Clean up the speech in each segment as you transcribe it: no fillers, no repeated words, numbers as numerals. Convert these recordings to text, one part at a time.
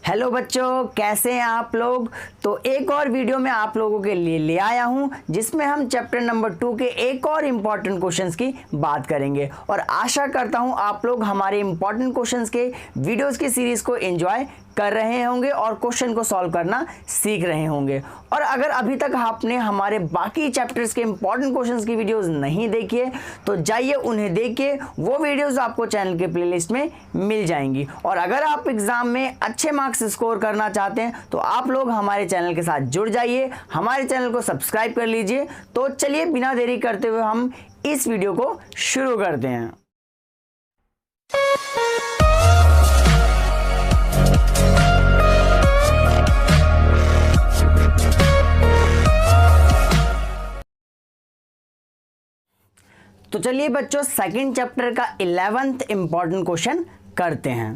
Hello बच्चों, कैसे हैं आप लोग। तो एक और वीडियो में आप लोगों के लिए ले आया हूं जिसमें हम चैप्टर नंबर 2 के एक और इम्पॉर्टेंट क्वेश्चंस की बात करेंगे और आशा करता हूं आप लोग हमारे इम्पॉर्टेंट क्वेश्चंस के वीडियोस की सीरीज को एंजॉय कर रहे होंगे और क्वेश्चन को सॉल्व करना सीख रहे होंगे। और अगर अभी तक आपने हमारे बाकी चैप्टर्स के इंपॉर्टेंट क्वेश्चंस की वीडियोस नहीं देखी है तो जाइए उन्हें देखिए, वो वीडियोस आपको चैनल के प्लेलिस्ट में मिल जाएंगी। और अगर आप एग्जाम में अच्छे मार्क्स स्कोर करना चाहते हैं तो आप लोग हमारे चैनल के साथ जुड़ जाइए, हमारे चैनल को सब्सक्राइब कर लीजिए। तो चलिए बिना देरी करते हुए हम इस वीडियो को शुरू करते हैं। तो चलिए बच्चों सेकंड चैप्टर का 11th इंपॉर्टेंट क्वेश्चन करते हैं।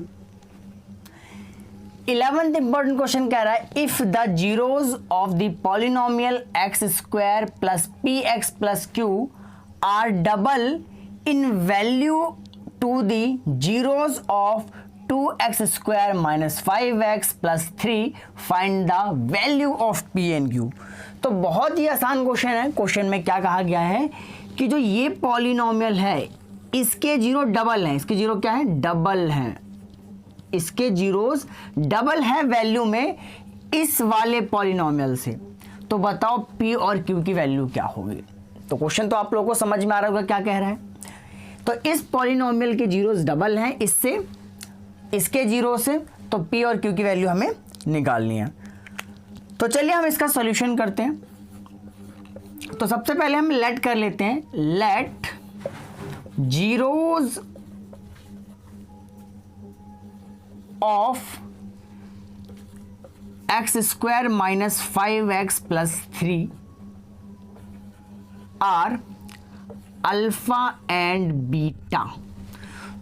11th इंपॉर्टेंट क्वेश्चन कह रहा है if the zeros of the polynomial x square plus p x plus q are double in value to the zeros of 2x square minus 5x plus 3 find the value of p and q. तो बहुत ही आसान question है। Question में क्या कहा गया है कि जो ये पॉलिनोमियल है इसके जीरो डबल हैं। इसके जीरो क्या है? डबल हैं। इसके जीरोस डबल है वैल्यू में इस वाले पॉलिनोमियल से। तो बताओ पी और क्यू की वैल्यू क्या होगी। तो क्वेश्चन तो आप लोगों को समझ में आ रहा होगा क्या कह रहा है। तो इस पॉलिनोमियल के जीरोस डबल हैं इससे, इसके जीरो से, तो पी और क्यू की वैल्यू हमें निकालनी है। तो चलिए हम इसका सॉल्यूशन करते हैं। तो सबसे पहले हम लेट कर लेते हैं, let zeros of x square minus 5x plus 3 are alpha and beta.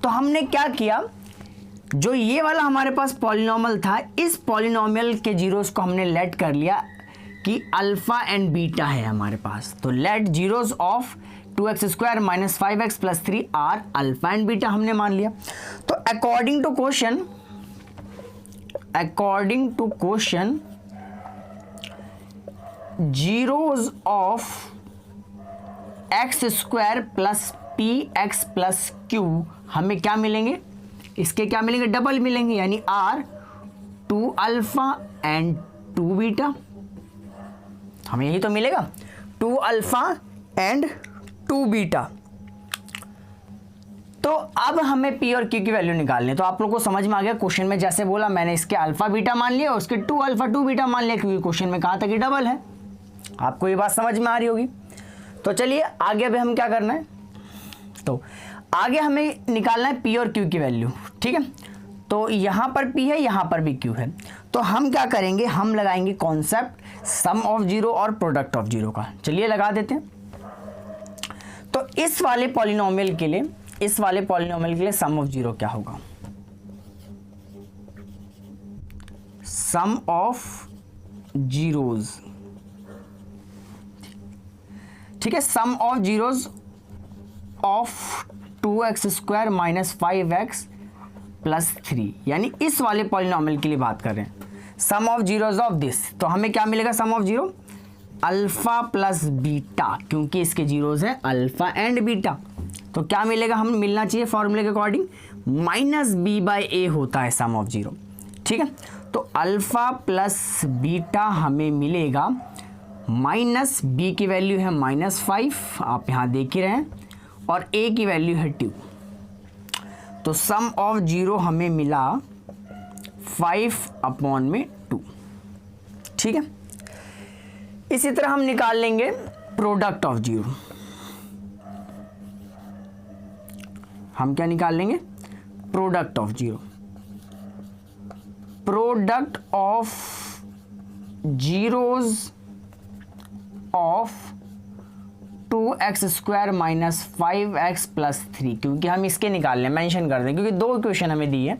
तो हमने क्या किया, जो ये वाला हमारे पास पॉलिनोमियल था इस पॉलिनोमियल के जीरोस को हमने लेट कर लिया कि अल्फा एंड बीटा है हमारे पास। तो let zeros of 2x square minus 5x plus 3 are alpha and beta हमने मान लिया। तो according to question zeros of x square plus p x plus q हमें क्या मिलेंगे? इसके क्या मिलेंगे? डबल मिलेंगे, यानी आर 2 अल्फा एंड 2 बीटा। हमें यही तो मिलेगा, 2 अल्फा एंड 2 बीटा। तो अब हमें पी और क्यू की वैल्यू निकालनी है। तो आप लोगों को समझ में आ गया, क्वेश्चन में जैसे बोला मैंने इसके अल्फा बीटा मान लिया और उसके 2 अल्फा 2 बीटा मान लिया, क्योंकि क्वेश्चन में कहा था कि डबल है। आपको ये बात समझ में आ रही होगी। तो चलिए आगे अभी हम क्या करना है, तो आगे हमें निकालना है पी और क्यू की वैल्यू। ठीक है, तो यहां पर पी है, यहां पर भी क्यू है। तो हम क्या करेंगे, हम लगाएंगे कॉन्सेप्ट सम ऑफ जीरो और प्रोडक्ट ऑफ जीरो का। चलिए लगा देते हैं। तो इस वाले पॉलिनोमियल के लिए सम ऑफ जीरो क्या होगा? सम ऑफ जीरोज, ठीक है, sum of zeros of 2x square minus 5x plus 3, यानी इस वाले पॉलिनोमियल के लिए बात कर रहे हैं। Sum of zeros of this, तो हमें क्या मिलेगा? Sum of zero alpha plus beta, क्योंकि इसके जीरोज है अल्फा एंड बीटा। तो क्या मिलेगा? हम मिलना चाहिए फॉर्मूले के अकॉर्डिंग, माइनस बी बाई ए होता है सम ऑफ जीरो। ठीक है, तो अल्फा प्लस बीटा हमें मिलेगा, माइनस बी की वैल्यू है -5, आप यहाँ देख ही रहे हैं, और ए की वैल्यू है 2। तो सम ऑफ जीरो हमें मिला 5/2। ठीक है, इसी तरह हम निकाल लेंगे प्रोडक्ट ऑफ जीरो। हम क्या निकाल लेंगे? Product of zero. Product of zeros of 2x square minus 5x plus 3, क्योंकि हम इसके निकाल लें, मेंशन कर दें, क्योंकि 2 इक्वेशन हमें दी है।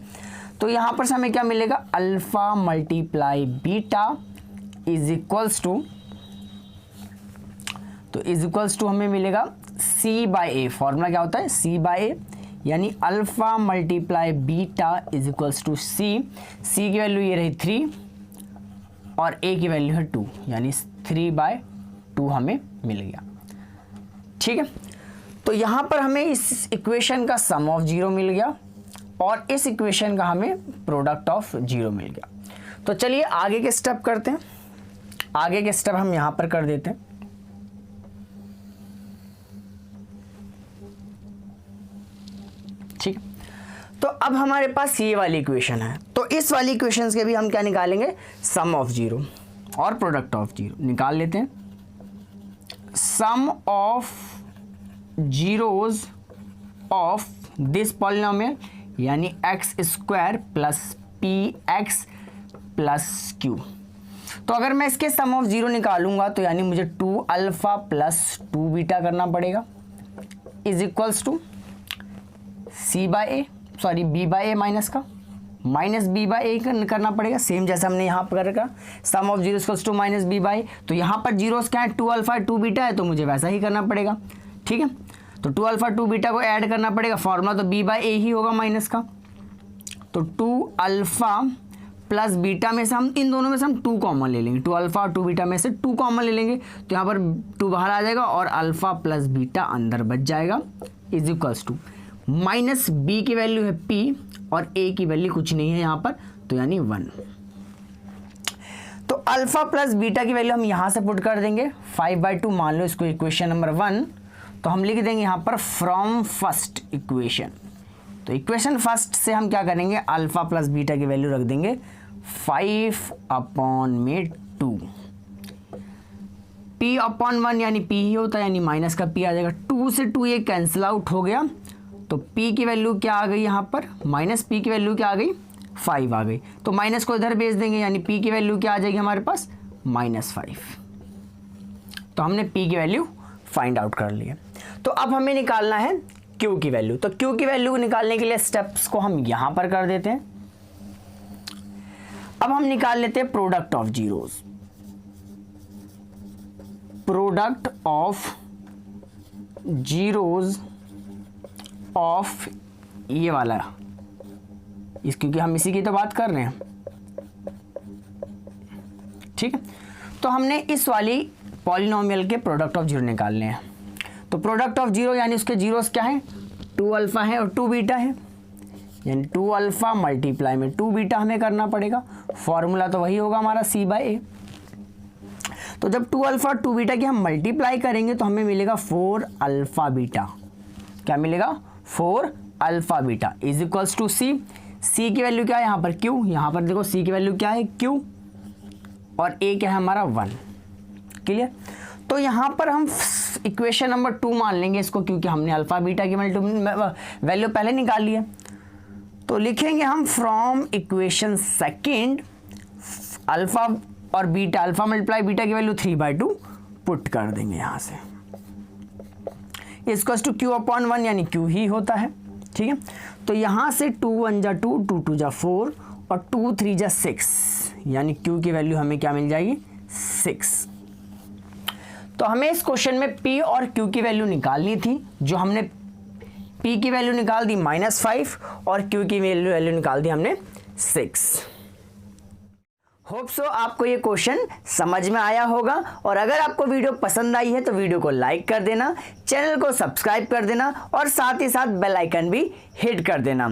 तो यहाँ पर से हमें क्या मिलेगा? Alpha multiply beta is equals to, तो इज इक्वल्स टू हमें मिलेगा c बाई ए। फॉर्मूला क्या होता है? c बाई ए, यानी alpha multiply beta is equals to C. C की वैल्यू ये रही 3 और ए की वैल्यू है 2, यानी 3/2 हमें मिल गया। ठीक है, तो यहाँ पर हमें इस इक्वेशन का सम ऑफ जीरो मिल गया और इस इक्वेशन का हमें प्रोडक्ट ऑफ जीरो मिल गया। तो चलिए आगे के स्टेप करते हैं। आगे के स्टेप हम यहाँ पर कर देते हैं। ठीक, तो अब हमारे पास ये वाली इक्वेशन है, तो इस वाली इक्वेशन के भी हम क्या निकालेंगे, सम ऑफ जीरो और प्रोडक्ट ऑफ जीरो निकाल लेते हैं। Sum of zeros of this polynomial यानी x square plus p x plus q. तो अगर मैं इसके सम ऑफ जीरो निकालूंगा तो यानी मुझे 2 अल्फा प्लस 2 बीटा करना पड़ेगा is equals to C by A, sorry B by A minus का माइनस बी बाई ए करना पड़ेगा, सेम जैसे हमने यहाँ पर करा sum of zero equals to minus B by. तो यहाँ पर जीरोस क्या है, 2 अल्फा 2 बीटा है, तो मुझे वैसा ही करना पड़ेगा। ठीक है, तो 2 अल्फा 2 बीटा को ऐड करना पड़ेगा, फॉर्मूला तो बी बाई ए ही होगा माइनस का। तो 2 अल्फा प्लस बीटा में से हम इन दोनों में से हम 2 कॉमन ले लेंगे, 2 अल्फा और 2 बीटा में से 2 कॉमन ले लेंगे, तो यहाँ पर 2 बाहर आ जाएगा और अल्फा प्लस बीटा अंदर बच जाएगा is equals to minus b की वैल्यू है पी और ए की वैल्यू कुछ नहीं है यहाँ पर, तो यानी 1। तो अल्फा प्लस बीटा की वैल्यू हम यहाँ से पुट कर देंगे 5/2, मान लो इसको इक्वेशन नंबर 1। तो हम लिख देंगे यहाँ पर फ्रॉम फर्स्ट इक्वेशन। तो इक्वेशन फर्स्ट से हम क्या करेंगे, अल्फा प्लस बीटा की वैल्यू रख देंगे 5/2। p अपॉन 1 यानी p ही होता है, यानी माइनस का p आ जाएगा। 2 से 2 ये कैंसिल आउट हो गया, तो p की वैल्यू क्या आ गई यहाँ पर, माइनस p की वैल्यू क्या आ गई, 5 आ गई। तो माइनस को इधर भेज देंगे, यानी p की वैल्यू क्या आ जाएगी हमारे पास, -5। तो हमने p की वैल्यू फाइंड आउट कर लिया। तो अब हमें निकालना है q की वैल्यू। तो q की वैल्यू निकालने के लिए स्टेप्स को हम यहाँ पर कर देते हैं। अब हम निकाल लेते हैं product of zeros. Product of zeros of ये वाला इस, क्योंकि हम इसी की तो बात कर रहे हैं। ठीक है, तो हमने इस वाली पॉलिनोमियल के प्रोडक्ट ऑफ जीरो निकालने हैं। तो प्रोडक्ट ऑफ जीरो यानी उसके जीरोस क्या है, 2 अल्फा है और 2 बीटा है, यानी 2 अल्फा मल्टीप्लाई में 2 बीटा हमें करना पड़ेगा। फॉर्मूला तो वही होगा हमारा सी बाई ए। तो जब 2 अल्फा 2 बीटा की हम मल्टीप्लाई करेंगे तो हमें मिलेगा 4 अल्फा बीटा। क्या मिलेगा, 4 alpha beta is equals to C. C की वैल्यू क्या है यहाँ पर, क्यू। यहाँ पर देखो सी की वैल्यू क्या है, क्यू, और ए क्या है हमारा 1। क्लियर। तो यहाँ पर हम इक्वेशन नंबर 2 मान लेंगे इसको, क्योंकि हमने अल्फा बीटा की वैल्यू पहले निकाल लिया। तो लिखेंगे हम फ्रॉम इक्वेशन सेकेंड अल्फा और बीटा, अल्फा मल्टीप्लाई बीटा की वैल्यू 3/2 पुट कर देंगे यहाँ से, इसको टू क्यू अपॉन 1 यानी क्यू ही होता है। ठीक है, तो यहाँ से 2 1 जा 2, 2 2 जा 4 और 2 3 जा 6, यानी क्यू की वैल्यू हमें क्या मिल जाएगी, 6। तो हमें इस क्वेश्चन में p और q की वैल्यू निकालनी थी, जो हमने p की वैल्यू निकाल दी -5 और q की वैल्यू निकाल दी हमने 6। होप सो आपको ये क्वेश्चन समझ में आया होगा, और अगर आपको वीडियो पसंद आई है तो वीडियो को लाइक कर देना, चैनल को सब्सक्राइब कर देना और साथ ही साथ बेल आइकन भी हिट कर देना।